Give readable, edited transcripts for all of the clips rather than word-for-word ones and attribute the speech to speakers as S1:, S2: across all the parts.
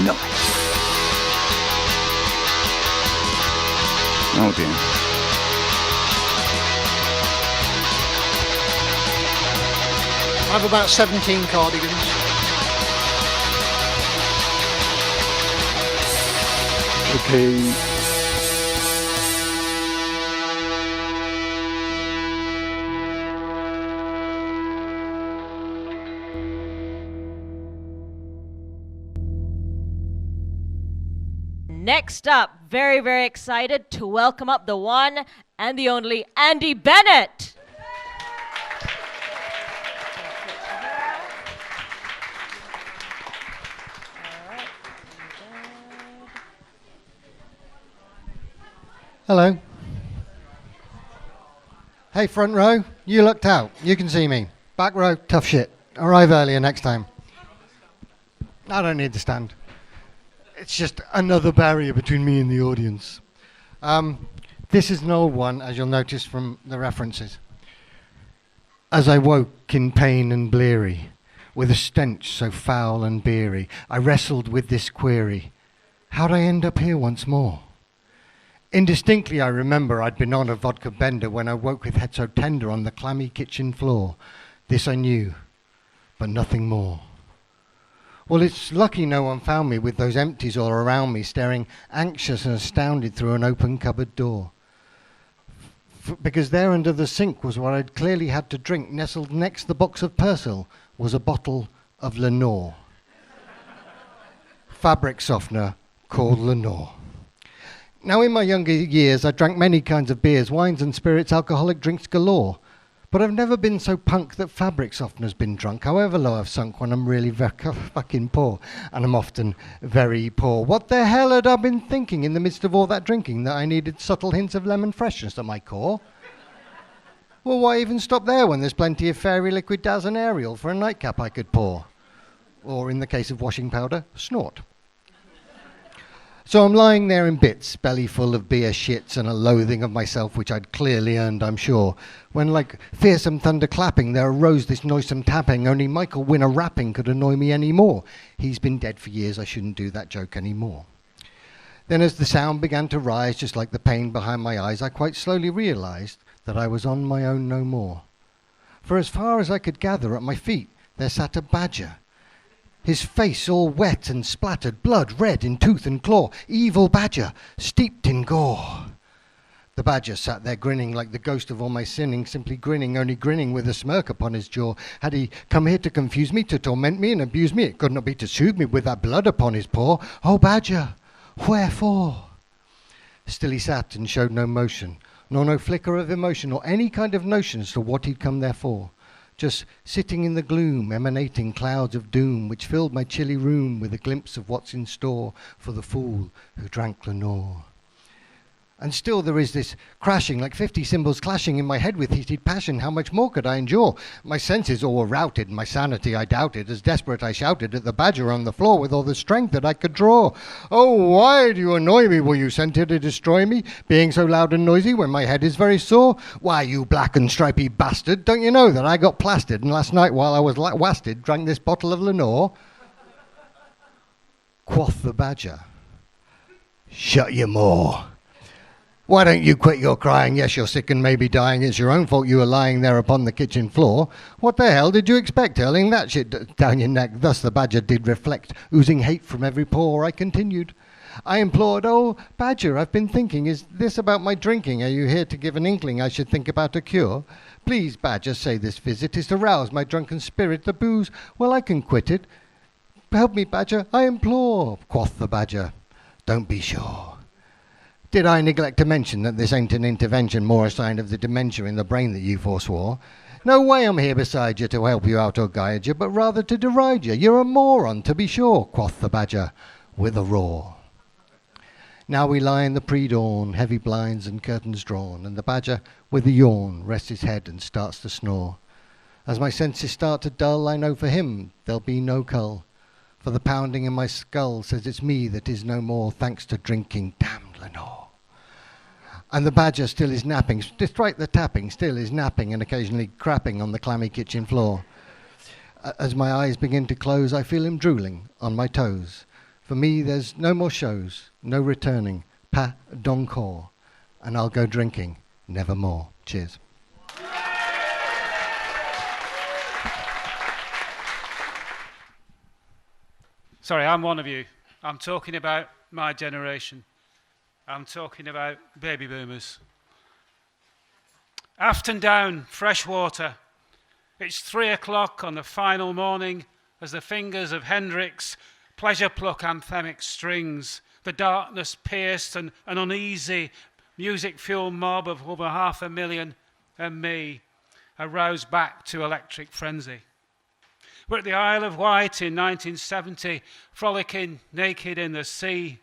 S1: Nice. Oh dear.
S2: I have about 17 cardigans.
S1: Okay.
S3: Next up, very, very excited to welcome up the one and the only Andy Bennett.
S4: Hello. Hey, front row, you looked out. You can see me. Back row, tough shit. Arrive earlier next time. I don't need to stand. It's just another barrier between me and the audience. This is an old one, as you'll notice from the references. As I woke in pain and bleary, with a stench so foul and beery, I wrestled with this query. How'd I end up here once more? Indistinctly I remember I'd been on a vodka bender when I woke with head so tender on the clammy kitchen floor. This I knew, but nothing more. Well, it's lucky no one found me with those empties all around me, staring anxious and astounded through an open cupboard door. Because there under the sink was what I'd clearly had to drink. Nestled next the box of Persil was a bottle of Lenore. Fabric softener called Lenore. Now, in my younger years, I drank many kinds of beers, wines and spirits, alcoholic drinks galore. But I've never been so punk that fabric softener's been drunk, however low I've sunk when I'm really fucking poor. And I'm often very poor. What the hell had I been thinking in the midst of all that drinking, that I needed subtle hints of lemon freshness at my core? Well, why even stop there when there's plenty of fairy liquid Daz and Ariel for a nightcap I could pour? Or, in the case of washing powder, snort. So I'm lying there in bits, belly full of beer shits and a loathing of myself which I'd clearly earned, I'm sure, when like fearsome thunder clapping there arose this noisome tapping. Only Michael Winner rapping could annoy me any more. He's been dead for years, I shouldn't do that joke anymore. Then as the sound began to rise, just like the pain behind my eyes, I quite slowly realised that I was on my own no more. For as far as I could gather at my feet, there sat a badger. His face all wet and splattered, blood red in tooth and claw, evil badger, steeped in gore. The badger sat there grinning like the ghost of all my sinning, simply grinning, only grinning with a smirk upon his jaw. Had he come here to confuse me, to torment me and abuse me? It could not be to soothe me with that blood upon his paw. Oh, badger, wherefore? Still he sat and showed no motion, nor no flicker of emotion, or any kind of notion as to what he'd come there for. Just sitting in the gloom, emanating clouds of doom, which filled my chilly room with a glimpse of what's in store for the fool who drank Lenore. And still there is this crashing, like 50 cymbals clashing in my head with heated passion. How much more could I endure? My senses all were routed, my sanity I doubted. As desperate I shouted at the badger on the floor with all the strength that I could draw. Oh, why do you annoy me? Were you sent here to destroy me, being so loud and noisy when my head is very sore? Why, you black and stripy bastard, don't you know that I got plastered, and last night while I was wasted drank this bottle of Lenore? Quoth the badger, shut your maw. Why don't you quit your crying? Yes, you're sick and maybe dying. It's your own fault you were lying there upon the kitchen floor. What the hell did you expect, hurling that shit down your neck? Thus the badger did reflect, oozing hate from every pore. I continued. I implored, oh, badger, I've been thinking, is this about my drinking? Are you here to give an inkling I should think about a cure? Please, badger, say this visit is to rouse my drunken spirit. The booze, well, I can quit it. Help me, badger, I implore, quoth the badger. Don't be sure. Did I neglect to mention that this ain't an intervention, more a sign of the dementia in the brain that you forswore? No way I'm here beside you to help you out or guide you, but rather to deride you. You're a moron, to be sure, quoth the badger, with a roar. Now we lie in the pre-dawn, heavy blinds and curtains drawn, and the badger, with a yawn, rests his head and starts to snore. As my senses start to dull, I know for him there'll be no cull, for the pounding in my skull says it's me that is no more, thanks to drinking damned Lenore. And the badger still is napping, despite the tapping, still is napping and occasionally crapping on the clammy kitchen floor. As my eyes begin to close, I feel him drooling on my toes. For me, there's no more shows, no returning, pas d'encore, and I'll go drinking, nevermore. Cheers.
S5: Sorry, I'm one of you. I'm talking about my generation. I'm talking about baby boomers. Afton Down, Freshwater. It's 3 o'clock on the final morning as the fingers of Hendrix pleasure pluck anthemic strings. The darkness pierced and an uneasy music-fueled mob of over 500,000 and me aroused back to electric frenzy. We're at the Isle of Wight in 1970, frolicking naked in the sea,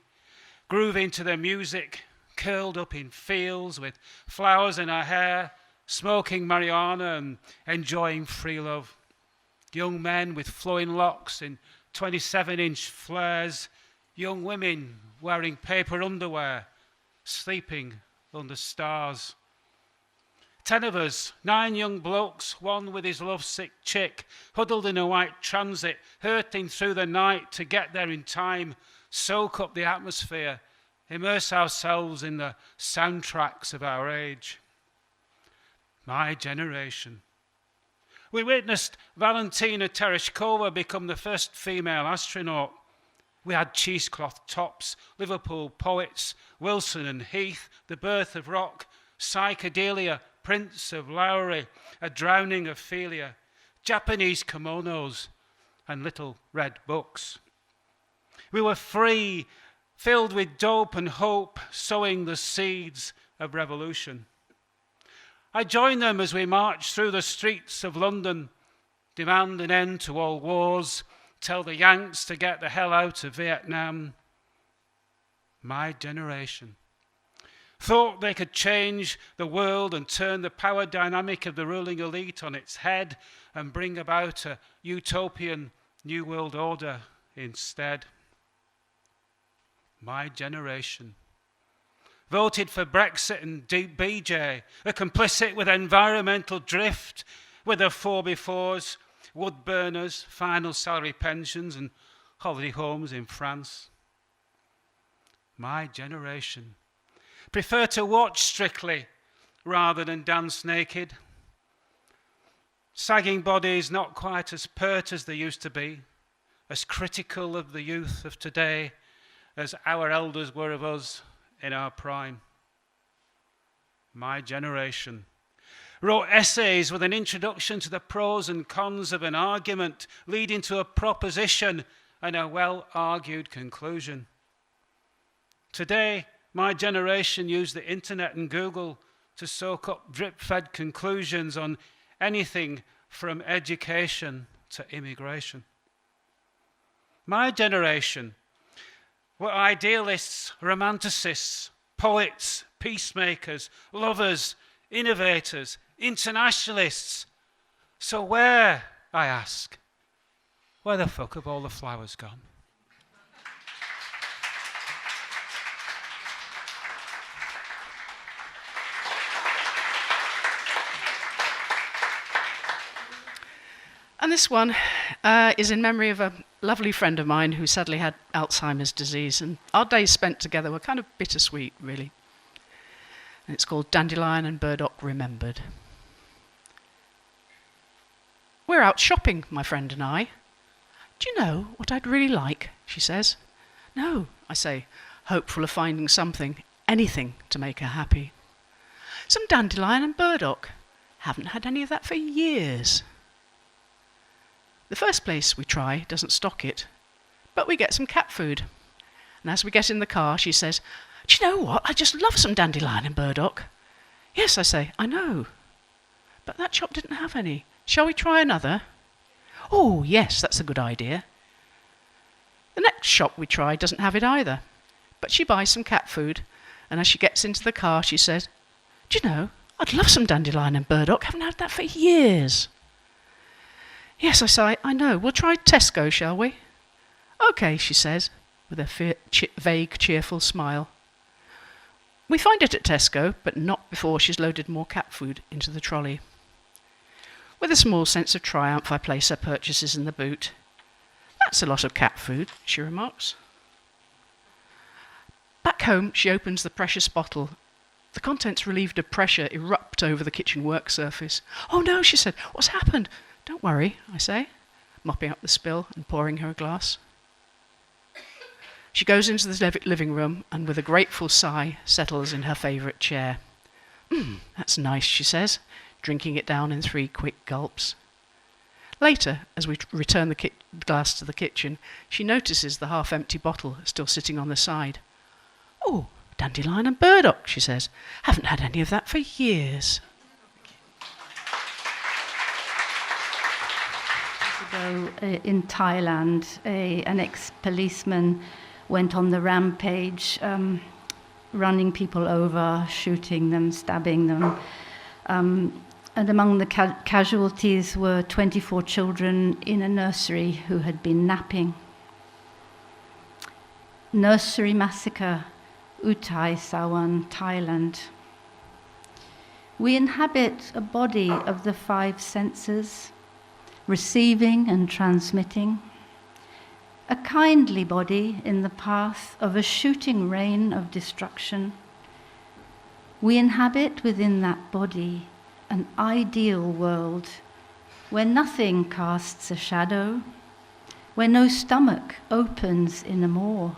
S5: grooving to the music, curled up in fields with flowers in our hair, smoking marijuana and enjoying free love. Young men with flowing locks in 27-inch flares, young women wearing paper underwear, sleeping under stars. 10 of us, 9 young blokes, one with his lovesick chick, huddled in a white transit, hurting through the night to get there in time, soak up the atmosphere, immerse ourselves in the soundtracks of our age. My generation. We witnessed Valentina Tereshkova become the first female astronaut. We had cheesecloth tops, Liverpool poets, Wilson and Heath, the birth of rock, psychedelia, Prince of Lowry, a drowning Ophelia, Japanese kimonos, and little red books. We were free, filled with dope and hope, sowing the seeds of revolution. I joined them as we marched through the streets of London, demand an end to all wars, tell the Yanks to get the hell out of Vietnam. My generation thought they could change the world and turn the power dynamic of the ruling elite on its head and bring about a utopian new world order instead. My generation voted for Brexit and BJ, are complicit with environmental drift, with their 4x4s, wood burners, final salary pensions and holiday homes in France. My generation prefer to watch Strictly rather than dance naked. Sagging bodies not quite as pert as they used to be, as critical of the youth of today as our elders were of us in our prime. My generation wrote essays with an introduction to the pros and cons of an argument, leading to a proposition and a well-argued conclusion. Today, my generation use the internet and Google to soak up drip-fed conclusions on anything from education to immigration. My generation were idealists, romanticists, poets, peacemakers, lovers, innovators, internationalists. So where, I ask, where the fuck have all the flowers gone?
S6: And this one is in memory of a lovely friend of mine who sadly had Alzheimer's disease. And our days spent together were kind of bittersweet, really. And it's called Dandelion and Burdock Remembered. We're out shopping, my friend and I. Do you know what I'd really like? She says. No, I say, hopeful of finding something, anything to make her happy. Some dandelion and burdock. Haven't had any of that for years. The first place we try doesn't stock it, but we get some cat food. And as we get in the car, she says, do you know what? I just love some dandelion and burdock. Yes, I say, I know. But that shop didn't have any. Shall we try another? Oh, yes, that's a good idea. The next shop we try doesn't have it either, but she buys some cat food, and as she gets into the car, she says, do you know, I'd love some dandelion and burdock. Haven't had that for years. Yes, I say, I know. We'll try Tesco, shall we? OK, she says, with a vague, cheerful smile. We find it at Tesco, but not before she's loaded more cat food into the trolley. With a small sense of triumph, I place her purchases in the boot. That's a lot of cat food, she remarks. Back home, she opens the precious bottle. The contents, relieved of pressure, erupt over the kitchen work surface. "Oh no," she said. "What's happened?" "Don't worry," I say, mopping up the spill and pouring her a glass. She goes into the living room and with a grateful sigh settles in her favourite chair. That's nice," she says, drinking it down in 3 quick gulps. Later, as we return the glass to the kitchen, she notices the half-empty bottle still sitting on the side. "Oh, dandelion and burdock," she says. "Haven't had any of that for years."
S7: In Thailand, an ex-policeman went on the rampage, running people over, shooting them, stabbing them. And among the casualties were 24 children in a nursery who had been napping. Nursery massacre, Utai Sawan, Thailand. We inhabit a body of the 5 senses, receiving and transmitting. A kindly body in the path of a shooting rain of destruction. We inhabit within that body an ideal world where nothing casts a shadow, where no stomach opens in a maw.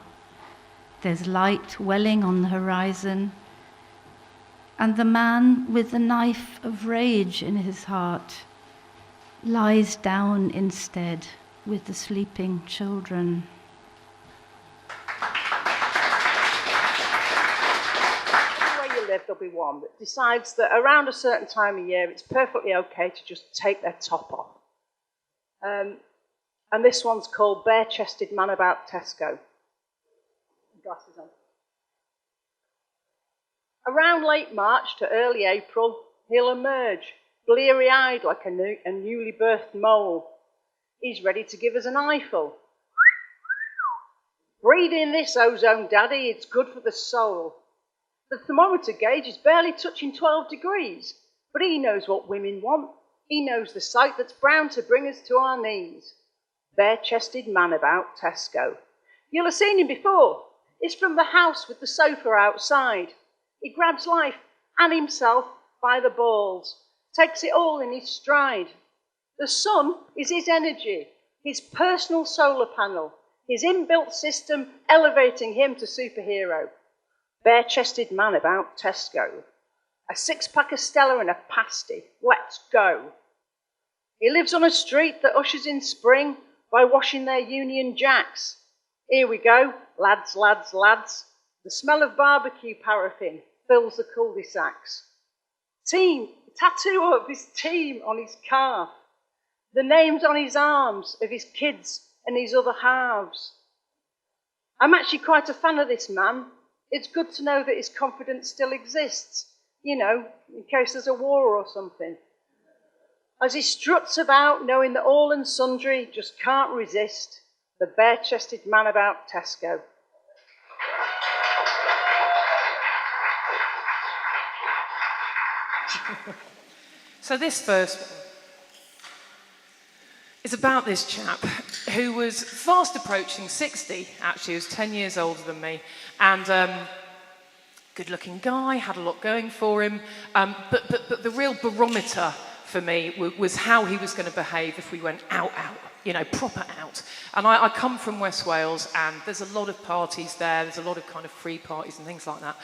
S7: There's light welling on the horizon, and the man with the knife of rage in his heart lies down instead with the sleeping children.
S8: Where you live, there'll be one that decides that around a certain time of year, it's perfectly okay to just take their top off. And this one's called Bare-Chested Man About Tesco. Glasses on. Around late March to early April, he'll emerge, bleary-eyed like a newly birthed mole. He's ready to give us an eyeful. Breathe in this ozone, Daddy, it's good for the soul. The thermometer gauge is barely touching 12 degrees, but he knows what women want. He knows the sight that's bound to bring us to our knees. Bare-chested man about Tesco. You'll have seen him before. It's from the house with the sofa outside. He grabs life and himself by the balls, takes it all in his stride. The sun is his energy, his personal solar panel, his inbuilt system elevating him to superhero. Bare-chested man about Tesco. A 6-pack of Stella and a pasty. Let's go. He lives on a street that ushers in spring by washing their Union Jacks. Here we go, lads, lads, lads. The smell of barbecue paraffin fills the cul-de-sacs. Tattoo of his team on his calf. The names on his arms of his kids and his other halves. I'm actually quite a fan of this man. It's good to know that his confidence still exists, you know, in case there's a war or something. As he struts about, knowing that all and sundry just can't resist, the bare-chested man about Tesco.
S9: So this first one is about this chap who was fast approaching 60, actually. He was 10 years older than me, and good-looking guy, had a lot going for him, but the real barometer for me was how he was going to behave if we went out, you know, proper out. And I come from West Wales, and there's a lot of parties there, there's a lot of kind of free parties and things like that,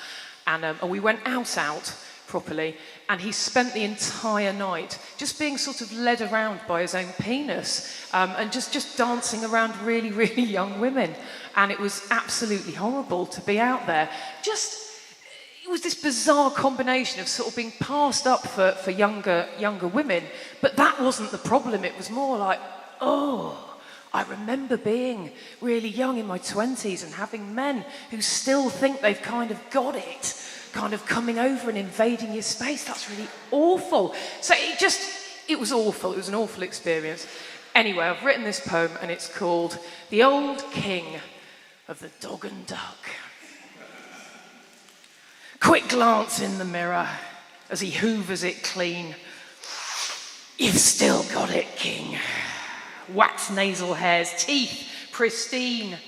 S9: and we went out properly, and he spent the entire night just being sort of led around by his own penis, and just dancing around really, really young women, and it was absolutely horrible to be out there. It was this bizarre combination of sort of being passed up for younger women, but that wasn't the problem. It was more like, oh, I remember being really young in my 20s and having men who still think they've kind of got it, kind of coming over and invading your space. That's really awful. So it was awful. It was an awful experience. Anyway, I've written this poem, and it's called The Old King of the Dog and Duck. Quick glance in the mirror as he hoovers it clean. You've still got it, King. Waxed nasal hairs, teeth pristine.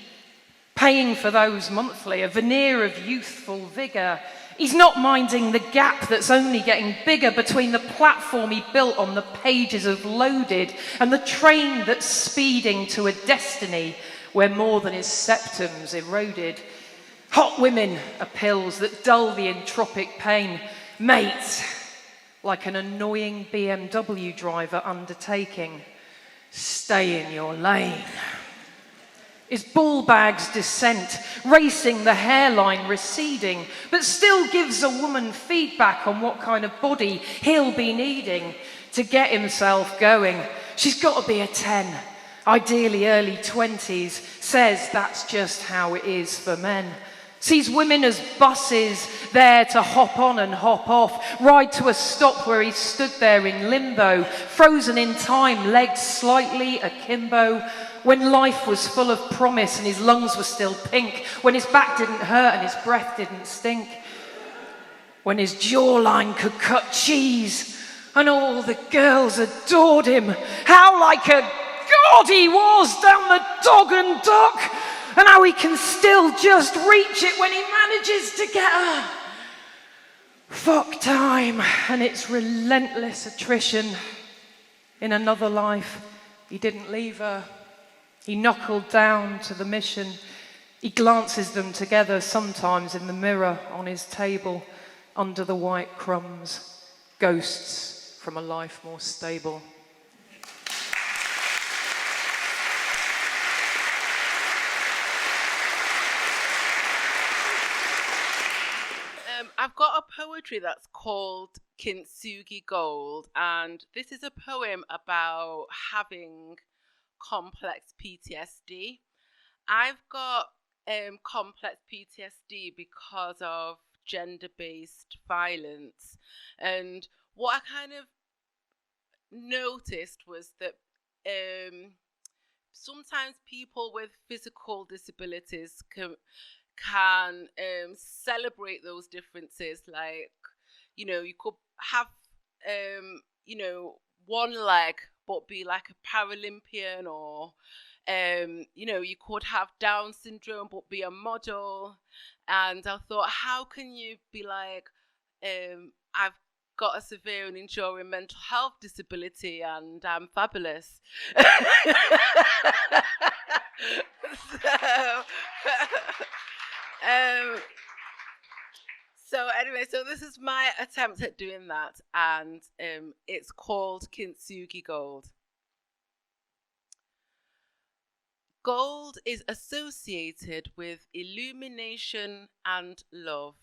S9: paying for those monthly, a veneer of youthful vigour. He's not minding the gap that's only getting bigger between the platform he built on the pages of Loaded and the train that's speeding to a destiny where more than his septum's eroded. Hot women are pills that dull the entropic pain. Mate, like an annoying BMW driver undertaking, stay in your lane. His ball bag's descent, racing the hairline receding, but still gives a woman feedback on what kind of body he'll be needing to get himself going. She's got to be a 10, ideally early 20s, says that's just how it is for men. Sees women as buses there to hop on and hop off, ride to a stop where he stood there in limbo, frozen in time, legs slightly akimbo, when life was full of promise and his lungs were still pink, when his back didn't hurt and his breath didn't stink, when his jawline could cut cheese and all the girls adored him. How like a god he was down the dog and duck, and how he can still just reach it when he manages to get her. Fuck time and its relentless attrition. In another life, he didn't leave her. He knuckled down to the mission. He glances them together sometimes in the mirror on his table, under the white crumbs, ghosts from a life more stable.
S10: I've got a poetry that's called Kintsugi Gold, and this is a poem about having complex PTSD. I've got complex PTSD because of gender-based violence, and what I kind of noticed was that sometimes people with physical disabilities can celebrate those differences. Like, you know, you could have one leg but be like a Paralympian, or you could have Down syndrome but be a model. And I thought, how can you be like, I've got a severe and enduring mental health disability and I'm fabulous. So anyway, so this is my attempt at doing that, and it's called Kintsugi Gold. Gold is associated with illumination and love.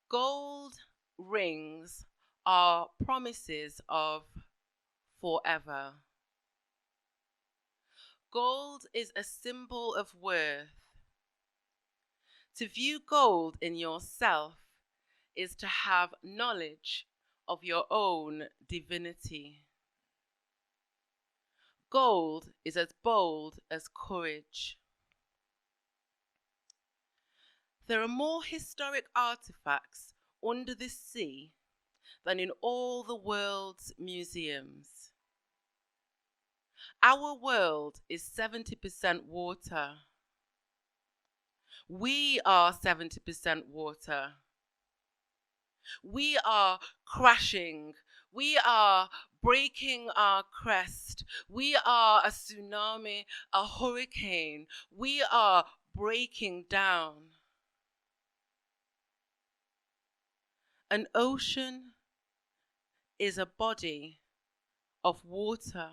S10: Gold rings are promises of forever. Gold is a symbol of worth. To view gold in yourself is to have knowledge of your own divinity. Gold is as bold as courage. There are more historic artifacts under the sea than in all the world's museums. Our world is 70% water. We are 70% water. We are crashing. We are breaking our crest. We are a tsunami, a hurricane. We are breaking down. An ocean is a body of water,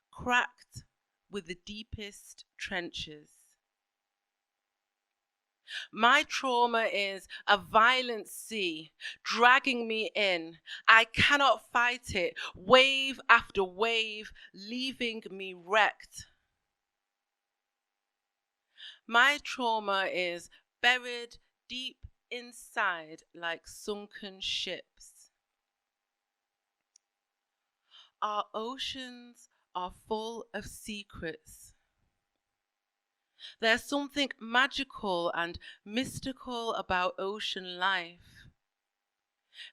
S10: cracked with the deepest trenches. My trauma is a violent sea dragging me in. I cannot fight it, wave after wave, leaving me wrecked. My trauma is buried deep inside like sunken ships. Our oceans are full of secrets. There's something magical and mystical about ocean life.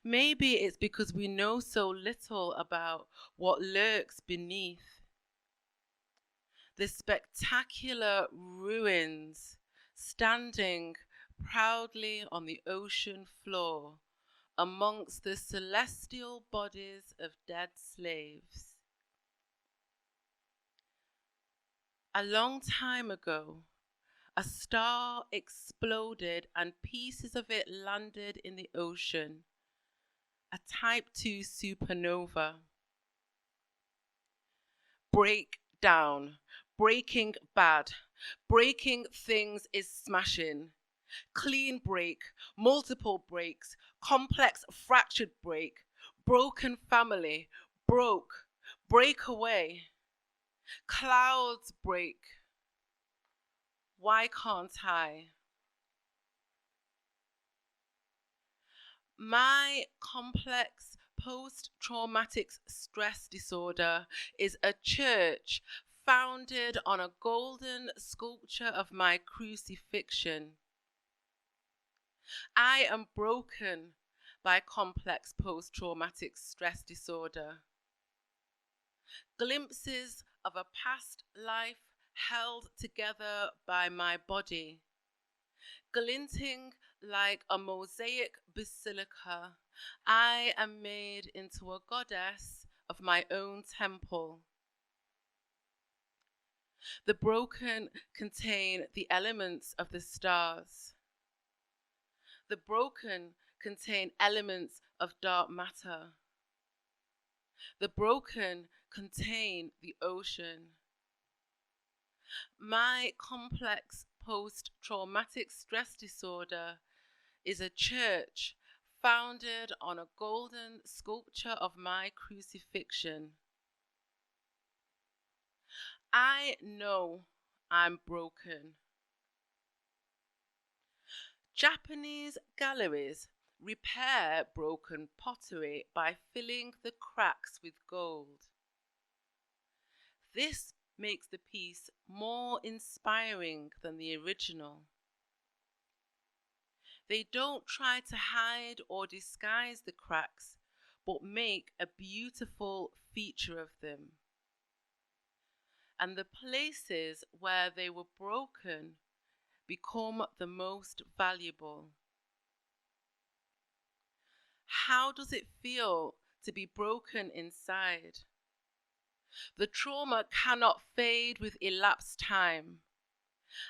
S10: Maybe it's because we know so little about what lurks beneath. the spectacular ruins standing proudly on the ocean floor amongst the celestial bodies of dead slaves. A long time ago, a star exploded and pieces of it landed in the ocean, a type 2 supernova. Break down, breaking bad, breaking things is smashing. Clean break, multiple breaks, complex fractured break, broken family, broke, break away. Clouds break. Why can't I? My complex post-traumatic stress disorder is a church founded on a golden sculpture of my crucifixion. I am broken by complex post-traumatic stress disorder. Glimpses of a past life held together by my body. Glinting like a mosaic basilica, I am made into a goddess of my own temple. The broken contain the elements of the stars. The broken contain elements of dark matter. The broken contain the ocean. My complex post-traumatic stress disorder is a church founded on a golden sculpture of my crucifixion. I know I'm broken. Japanese galleries repair broken pottery by filling the cracks with gold. This makes the piece more inspiring than the original. They don't try to hide or disguise the cracks, but make a beautiful feature of them. And the places where they were broken become the most valuable. How does it feel to be broken inside? The trauma cannot fade with elapsed time.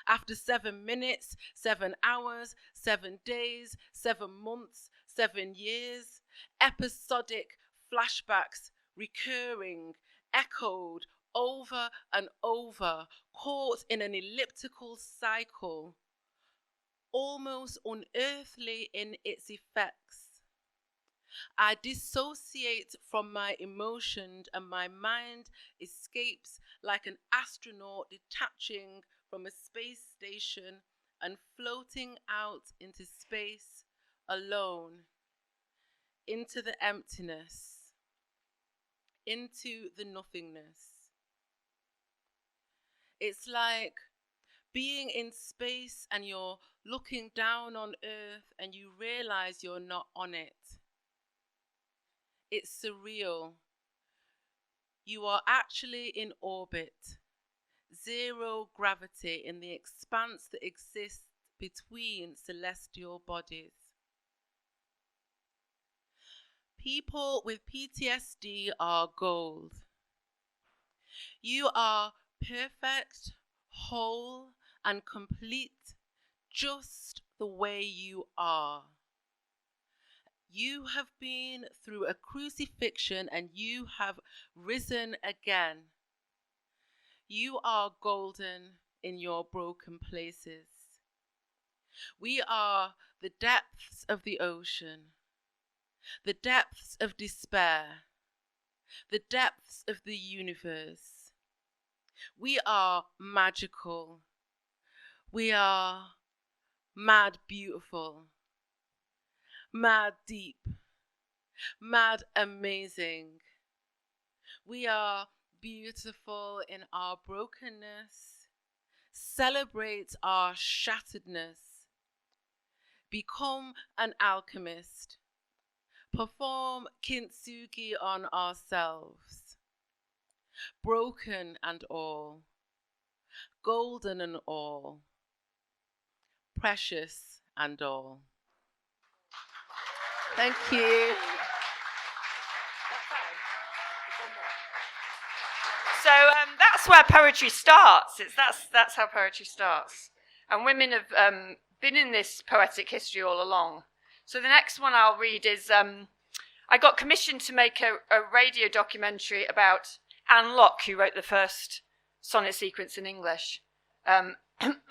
S10: After 7 minutes, 7 hours, 7 days, 7 months, 7 years, episodic flashbacks recurring, echoed over and over, caught in an elliptical cycle, almost unearthly in its effects. I dissociate from my emotions and my mind escapes like an astronaut detaching from a space station and floating out into space alone, into the emptiness, into the nothingness. It's like being in space and you're looking down on Earth and you realize you're not on it. It's surreal. You are actually in orbit, zero gravity in the expanse that exists between celestial bodies. People with PTSD are gold. You are perfect, whole, and complete, just the way you are. You have been through a crucifixion and you have risen again. You are golden in your broken places. We are the depths of the ocean, the depths of despair, the depths of the universe. We are magical. We are mad beautiful, mad deep, mad amazing. We are beautiful in our brokenness. Celebrate our shatteredness. Become an alchemist. Perform kintsugi on ourselves. Broken and all. golden and all, precious and all. Thank you.
S11: So that's where poetry starts. That's how poetry starts. And women have been in this poetic history all along. So the next one I'll read is, I got commissioned to make a radio documentary about Anne Locke, who wrote the first sonnet sequence in English. And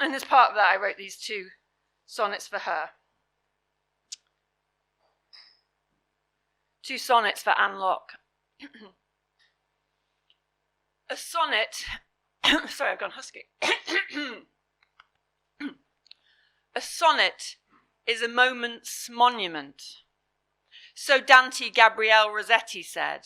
S11: as part of that, I wrote these 2 sonnets for her. 2 sonnets for Anne Locke. A sonnet, sorry, I've gone husky. A sonnet is a moment's monument. So Dante Gabriel Rossetti said.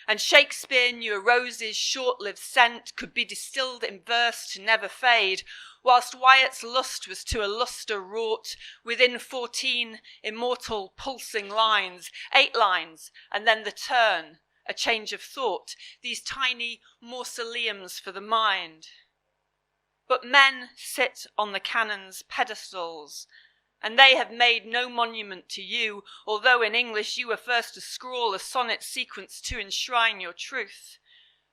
S11: And Shakespeare knew a rose's short-lived scent could be distilled in verse to never fade, whilst Wyatt's lust was to a lustre wrought within 14 immortal pulsing lines, 8 lines, and then the turn, a change of thought, these tiny mausoleums for the mind. But men sit on the canon's pedestals, and they have made no monument to you, although in English you were first to scrawl a sonnet sequence to enshrine your truth.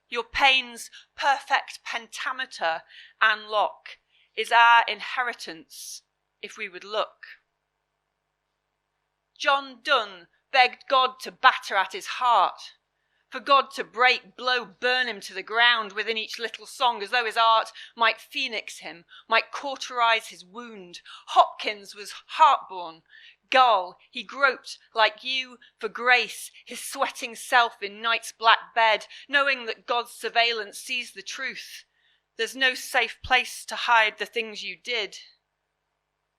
S11: Your pain's perfect pentameter, Anne Locke, is our inheritance, if we would look. John Donne begged God to batter at his heart, for God to break, blow, burn him to the ground within each little song, as though his art might phoenix him, might cauterize his wound. Hopkins was heartborn. Gull, he groped like you for grace, his sweating self in night's black bed, knowing that God's surveillance sees the truth. There's no safe place to hide the things you did.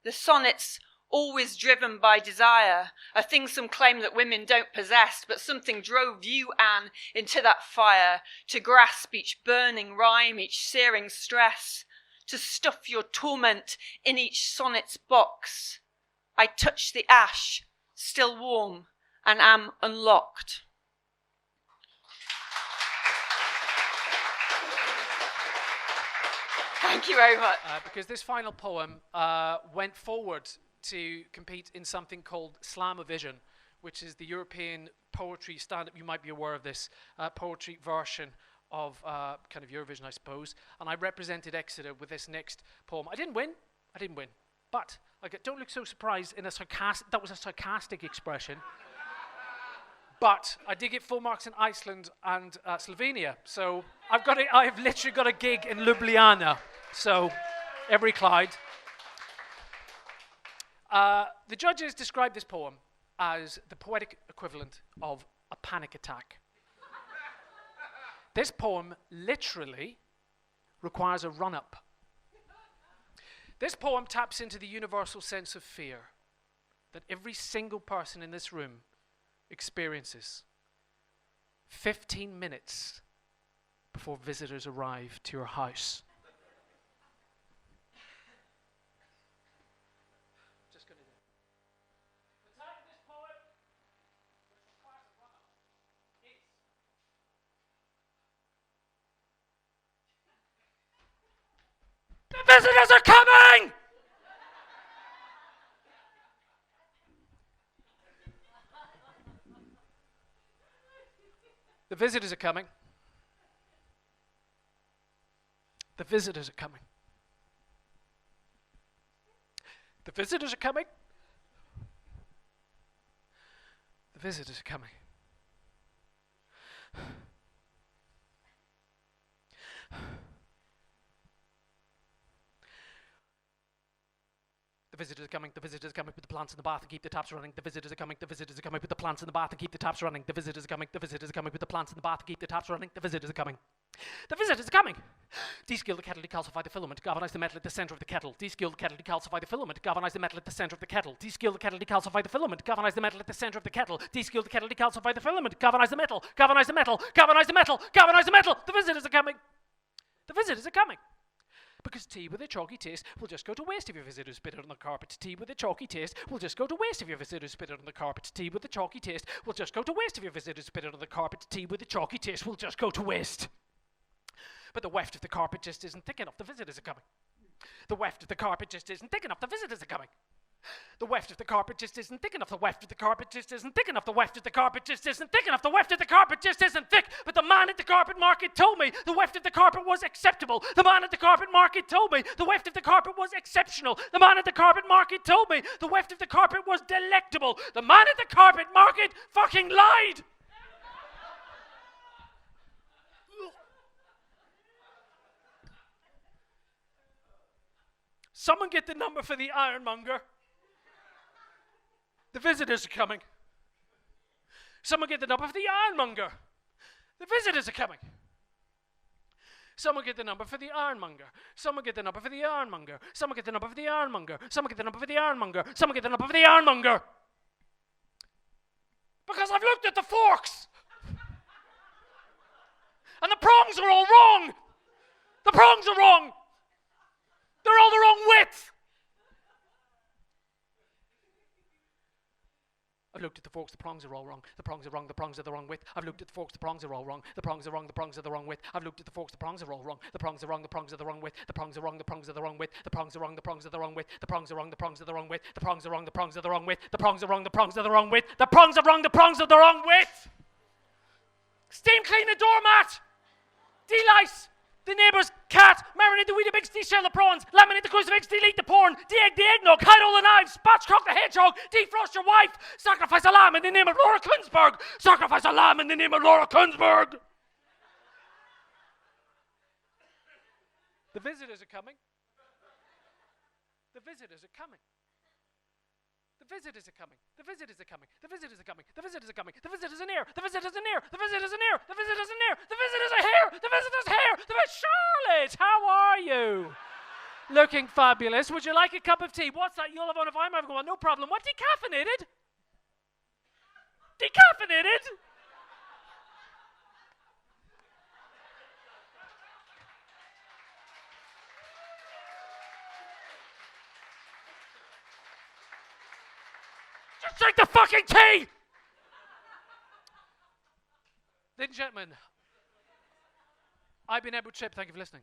S11: The sonnets, always driven by desire, a thing some claim that women don't possess, but something drove you, Anne, into that fire, to grasp each burning rhyme, each searing stress, to stuff your torment in each sonnet's box. I touch the ash, still warm, and am unlocked. Thank you very much.
S12: Because this final poem went forward to compete in something called Slamavision, which is the European poetry stand-up. You might be aware of this poetry version of kind of Eurovision, I suppose. And I represented Exeter with this next poem. I didn't win, but don't look so surprised. That was a sarcastic expression. But I did get full marks in Iceland and Slovenia, so I've literally got a gig in Ljubljana. So every Clyde. The judges described this poem as the poetic equivalent of a panic attack. This poem literally requires a run-up. This poem taps into the universal sense of fear that every single person in this room experiences 15 minutes before visitors arrive to your house. The visitors are coming! The visitors are coming. The visitors are coming. The visitors are coming. The visitors are coming. The visitors are coming, the visitors are coming, put the plants in the bath and keep the taps running. The visitors are coming, the visitors are coming, put the plants in the bath and keep the taps running. The visitors are coming, the visitors are coming, put the plants in the bath and keep the taps running. The visitors are coming. The visitors are coming. Descale the kettle, decalcify the filament, galvanize the metal at the center of the kettle. Descale the kettle, decalcify the filament, galvanize the metal at the center of the kettle. Descale the kettle, decalcify the filament, galvanize the metal at the center of the kettle. Descale the kettle, decalcify the filament, galvanize the metal, galvanize the metal, galvanize the metal, galvanize the metal. The visitors are coming. The visitors are coming. Because tea with a chalky taste will just go to waste if your visitors spit it on the carpet. Tea with a chalky taste will just go to waste if your visitors spit it on the carpet. Tea with a chalky taste will just go to waste if your visitors spit it on the carpet. Tea with a chalky taste will just go to waste. but the weft of the carpet just isn't thick enough. The visitors are coming. The weft of the carpet just isn't thick enough. The visitors are coming. The weft of the carpet just isn't thick enough. The weft of the carpet just isn't thick enough. The weft of the carpet just isn't thick enough. The weft of the carpet just isn't thick. But the man at the carpet market told me the weft of the carpet was acceptable. The man at the carpet market told me the weft of the carpet was exceptional. The man at the carpet market told me the weft of the carpet was delectable. The man at the carpet market fucking lied. Someone get the number for the ironmonger. The visitors are coming. Someone get the number for the ironmonger. The visitors are coming. Someone get the number for the ironmonger. Someone get the number for the ironmonger. Someone get the number for the ironmonger. Someone get the number for the ironmonger. Someone get the number for the ironmonger. Because I've looked at the forks. And the prongs are all wrong. The prongs are wrong. They're all the wrong width. I've looked at the forks, the prongs are all wrong. The prongs are wrong, the prongs are the wrong width. I've looked at the forks, the prongs are all wrong. The prongs are wrong, the prongs are the wrong width. I've looked at the forks, the prongs are all wrong. The prongs are wrong, the prongs are the wrong width. The prongs are wrong, the prongs are the wrong width. The prongs are wrong, the prongs are the wrong width. The prongs are wrong, the prongs are the wrong width. The prongs are wrong, the prongs are the wrong width. The prongs are wrong, the prongs are the wrong width. The prongs are wrong, the prongs are the wrong width. Steam clean the doormat. Delice. The neighbour's cat, marinate the Weetabix, de-shell the prawns, laminate the crucifix, delete the porn, de-egg the eggnog, hide all the knives, spatchcock the hedgehog, defrost your wife, sacrifice a lamb in the name of Laura Kunzberg, sacrifice a lamb in the name of Laura Kunzberg. The visitors are coming. The visitors are coming. The visitors are coming. The visitors are coming. The visitors are coming. The visitors are coming. The visitors are near. The visitors are near. The visitors are near. The visitors are near. The visitors are here. The visitors are here. Charlotte, how are you? Looking fabulous. Would you like a cup of tea? What's that? You'll have one if I'm having one. No problem. What? Decaffeinated? Decaffeinated? Just drink the fucking tea! Ladies and gentlemen, I've been Edward Chip. Thank you for listening.